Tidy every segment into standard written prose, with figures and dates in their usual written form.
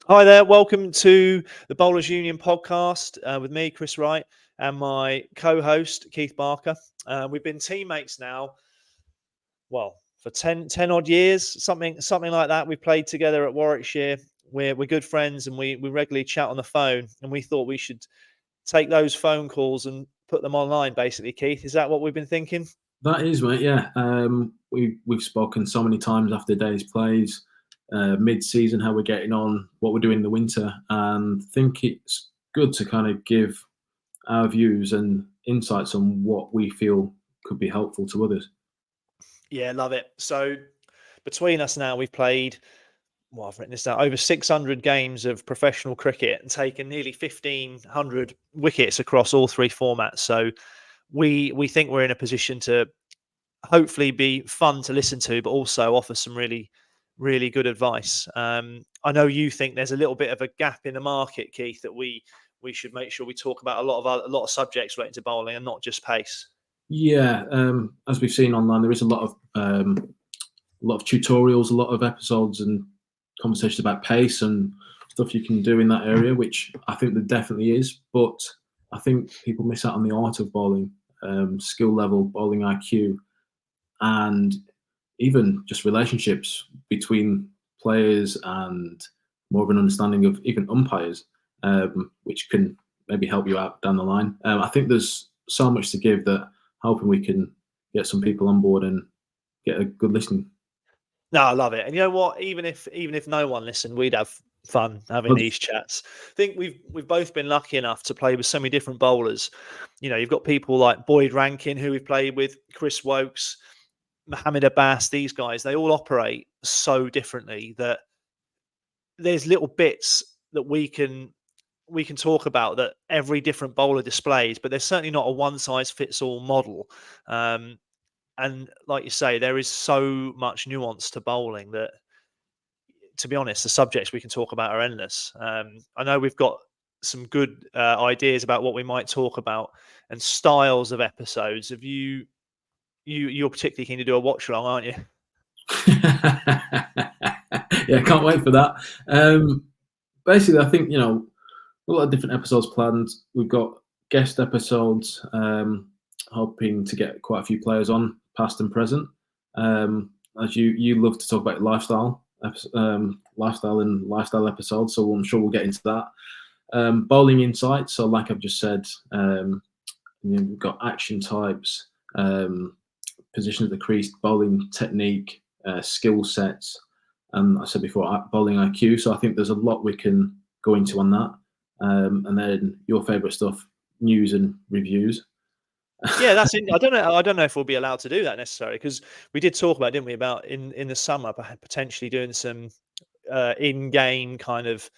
Hi there, welcome to the Bowlers Union podcast with me, Chris Wright, and my co-host, Keith Barker. We've been teammates now, well, for 10 odd years, something like that. We played together at Warwickshire. We're good friends and we regularly chat on the phone, and we thought we should take those phone calls and put them online, basically, Keith. Is that what we've been thinking? That is, mate. Yeah, we've spoken so many times after days plays, mid-season, how we're getting on, what we're doing in the winter, and think it's good to kind of give our views and insights on what we feel could be helpful to others. Yeah, love it. So between us now, we've played, well, I've written this down, over 600 games of professional cricket and taken nearly 1,500 wickets across all three formats. So we think we're in a position to hopefully be fun to listen to, but also offer some really good advice. I know you think there's a little bit of a gap in the market, Keith, that we should make sure we talk about a lot of subjects related to bowling and not just pace. Yeah, as we've seen online, there is a lot of tutorials, a lot of episodes and conversations about pace and stuff you can do in that area, which I think there definitely is. But I think people miss out on the art of bowling, skill level, bowling IQ, and even just relationships between players and more of an understanding of even umpires, which can maybe help you out down the line. I think there's so much to give that hoping we can get some people on board and get a good listening. No, I love it. And you know what? Even if no one listened, we'd have fun having these chats. I think we've both been lucky enough to play with so many different bowlers. You know, you've got people like Boyd Rankin, who we've played with, Chris Wokes, Mohammed Abbas. These guys, they all operate so differently that there's little bits that we can talk about that every different bowler displays, but there's certainly not a one size fits all model. And like you say, there is so much nuance to bowling that, to be honest, the subjects we can talk about are endless. I know we've got some good ideas about what we might talk about and styles of episodes. Have you're particularly keen to do a watch along, aren't you? Yeah, can't wait for that. Basically, I think a lot of different episodes planned. We've got guest episodes, hoping to get quite a few players on, past and present. As you love to talk about lifestyle and lifestyle episodes, so I'm sure we'll get into that. Bowling insights. So, like I've just said, we've got action types, position of the crease, bowling technique, skill sets, and I said before, bowling IQ. So I think there's a lot we can go into on that. And then your favourite stuff, news and reviews. Yeah, that's it. I don't know if we'll be allowed to do that necessarily, because we did talk about, didn't we, about in the summer potentially doing some in-game kind of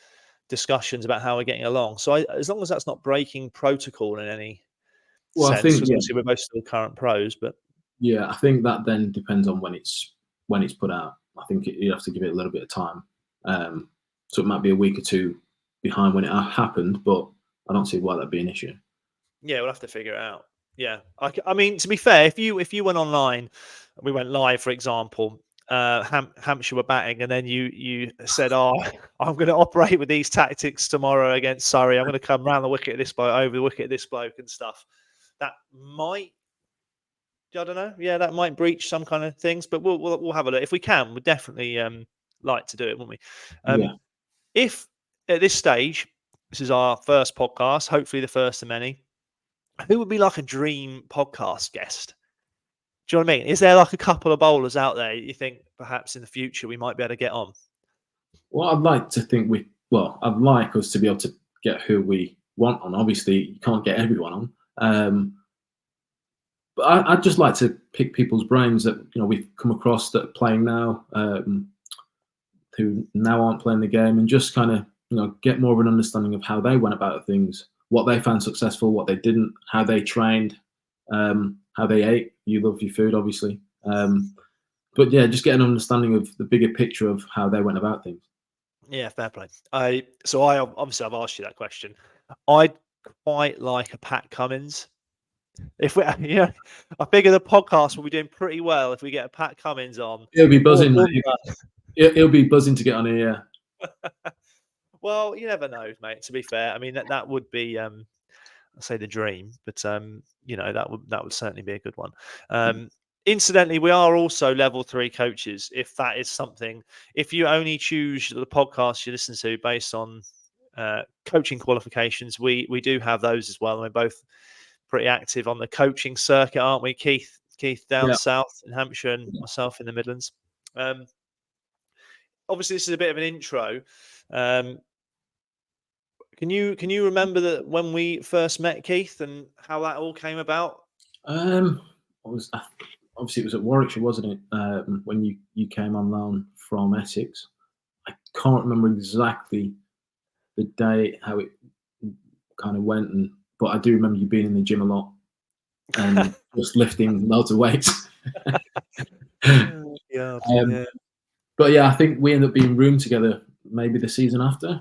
discussions about how we're getting along. So as long as that's not breaking protocol in any Well, I sense, think because obviously we're both still current pros, but I think that then depends on when it's put out. I think you have to give it a little bit of time. So it might be a week or two behind when it happened, but I don't see why that'd be an issue. yeah, we'll have to figure it out. Yeah, I mean, to be fair, if you went online, we went live, for example, Hampshire were batting, and then you said, "Oh, I'm going to operate with these tactics tomorrow against Surrey. I'm going to come round the wicket at this bloke, over the wicket at this bloke, and stuff." That might, I don't know. Yeah, that might breach some kind of things, but we'll have a look. If we can, we'd definitely like to do it, wouldn't we? Yeah. If at this stage, this is our first podcast, hopefully the first of many, who would be like a dream podcast guest? Do you know what I mean? Is there like a couple of bowlers out there you think perhaps in the future we might be able to get on? Well, I'd like to think I'd like us to be able to get who we want on. Obviously, you can't get everyone on. But I'd just like to pick people's brains that we've come across that are playing now, who now aren't playing the game, and just kind of get more of an understanding of how they went about things, what they found successful, what they didn't, how they trained, how they ate. You love your food, obviously, but yeah, just get an understanding of the bigger picture of how they went about things. Yeah, fair play. Obviously I've asked you that question. I'd quite like a Pat Cummins. If we, I figure the podcast will be doing pretty well if we get a Pat Cummins on. It'll be buzzing. It'll be buzzing to get on here. Well, Well, you never know, mate. To be fair, I mean that would be I say the dream, but that would certainly be a good one. Incidentally, we are also level 3 coaches. If that is something, if you only choose the podcast you listen to based on coaching qualifications, we do have those as well. And we're both pretty active on the coaching circuit, aren't we, Keith? Keith down south in Hampshire and myself in the Midlands. Obviously, this is a bit of an intro. Can you remember that when we first met, Keith, and how that all came about? Obviously it was at Warwickshire, wasn't it? When you came on loan from Essex. I can't remember exactly the day how it kind of went, but I do remember you being in the gym a lot and just lifting loads of weights. But yeah, I think we ended up being roomed together maybe the season after.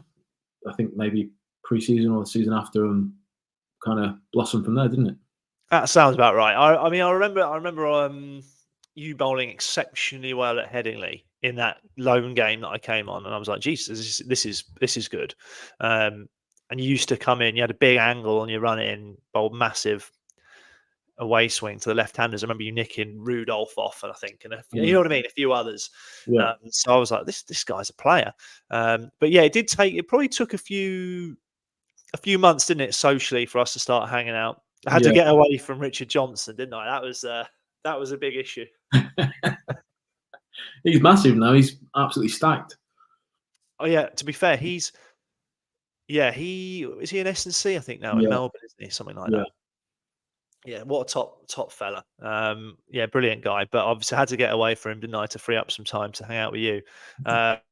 I think maybe pre-season or the season after, and kind of blossomed from there, didn't it? That sounds about right. I mean, I remember you bowling exceptionally well at Headingley in that lone game that I came on, and I was like, Jesus, this is good. And you used to come in, you had a big angle and you run in, bowled massive away swing to the left-handers. I remember you nicking Rudolph off, and I think, and you know what I mean, a few others. Yeah. So I was like, this guy's a player. But yeah, it probably took a few months, didn't it, socially, for us to start hanging out. I had to get away from Richard Johnson, didn't I? That was a big issue. He's massive now. He's absolutely stacked. Oh yeah. To be fair, he is he in S&C, I think now in Melbourne, isn't he? Something like that. Yeah, what a top fella. Brilliant guy. But obviously I had to get away from him, didn't I, to free up some time to hang out with you. But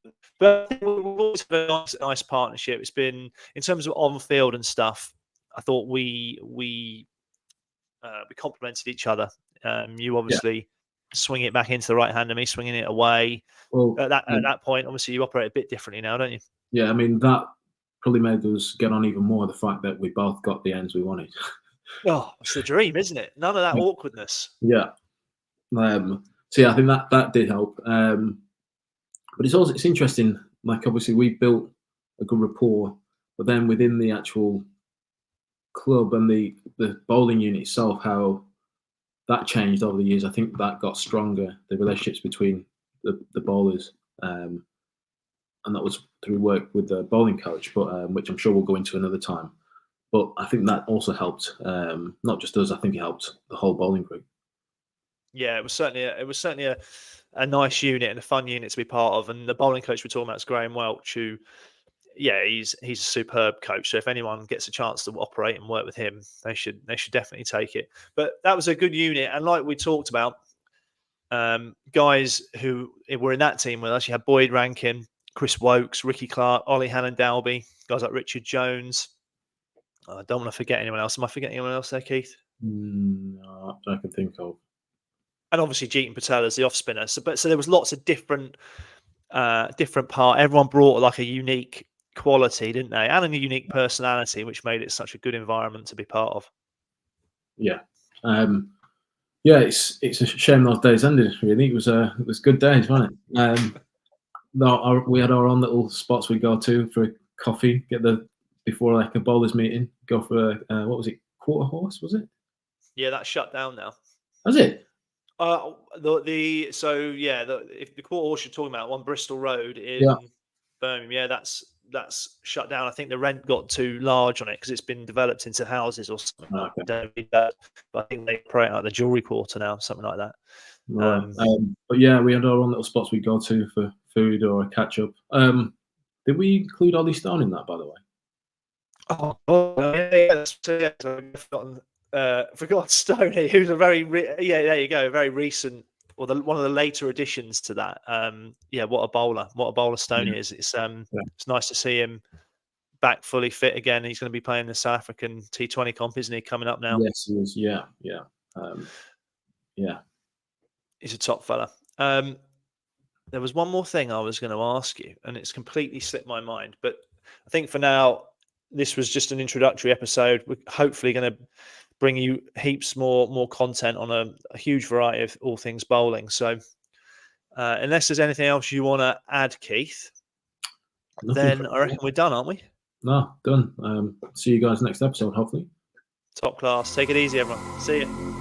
we've always had a nice partnership. It's been, in terms of on field and stuff, I thought we complemented each other. You obviously swing it back into the right hand, and me swinging it away. Well, at that point, obviously you operate a bit differently now, don't you? Yeah, I mean that probably made us get on even more. The fact that we both got the ends we wanted. Oh, it's the dream, isn't it? None of that awkwardness. Yeah. So yeah, I think that did help. But it's interesting. Like obviously we built a good rapport, but then within the actual club and the bowling unit itself, how that changed over the years. I think that got stronger. The relationships between the bowlers, and that was through work with the bowling coach, but which I'm sure we'll go into another time. But I think that also helped, not just us. I think it helped the whole bowling group. Yeah, it was certainly a nice unit and a fun unit to be part of. And the bowling coach we're talking about is Graham Welch, who, he's a superb coach. So if anyone gets a chance to operate and work with him, they should definitely take it. But that was a good unit, and like we talked about, guys who were in that team with us. You had Boyd Rankin, Chris Wokes, Ricky Clark, Ollie Hannon-Dalby, guys like Richard Jones. I don't want to forget anyone else. Am I forgetting anyone else there, Keith? No, I can think of. And obviously Jeetan Patel as the off spinner. So there was lots of different part. Everyone brought like a unique quality, didn't they? And a unique personality, which made it such a good environment to be part of. Yeah. It's a shame those days ended, really. It was good days, wasn't it? We had our own little spots we'd go to for a coffee, before like a bowlers meeting, go for what was it, Quarter Horse, was it? Yeah, that's shut down now. Was it? If the Quarter Horse you're talking about, on Bristol Road in Birmingham, that's shut down. I think the rent got too large on it because it's been developed into houses or something. Okay. But I think they operate out the Jewellery Quarter now, something like that. Right. But yeah, we had our own little spots we'd go to for food or a catch up. Did we include Ollie Stone in that, by the way? Forgot Stoney, who's a very there you go, a very recent, or one of the later additions to that. What a bowler Stoney is. It's nice to see him back fully fit again. He's going to be playing the South African T20 comp, isn't he, coming up now? Yes, he is. Yeah. He's a top fella. There was one more thing I was going to ask you, and it's completely slipped my mind. But I think for now, this was just an introductory episode. We're hopefully going to bring you heaps more content on a huge variety of all things bowling. So unless there's anything else you want to add, Keith. then I reckon we're done, aren't we? No, done. See you guys next episode, hopefully. Top class. Take it easy, everyone. See you.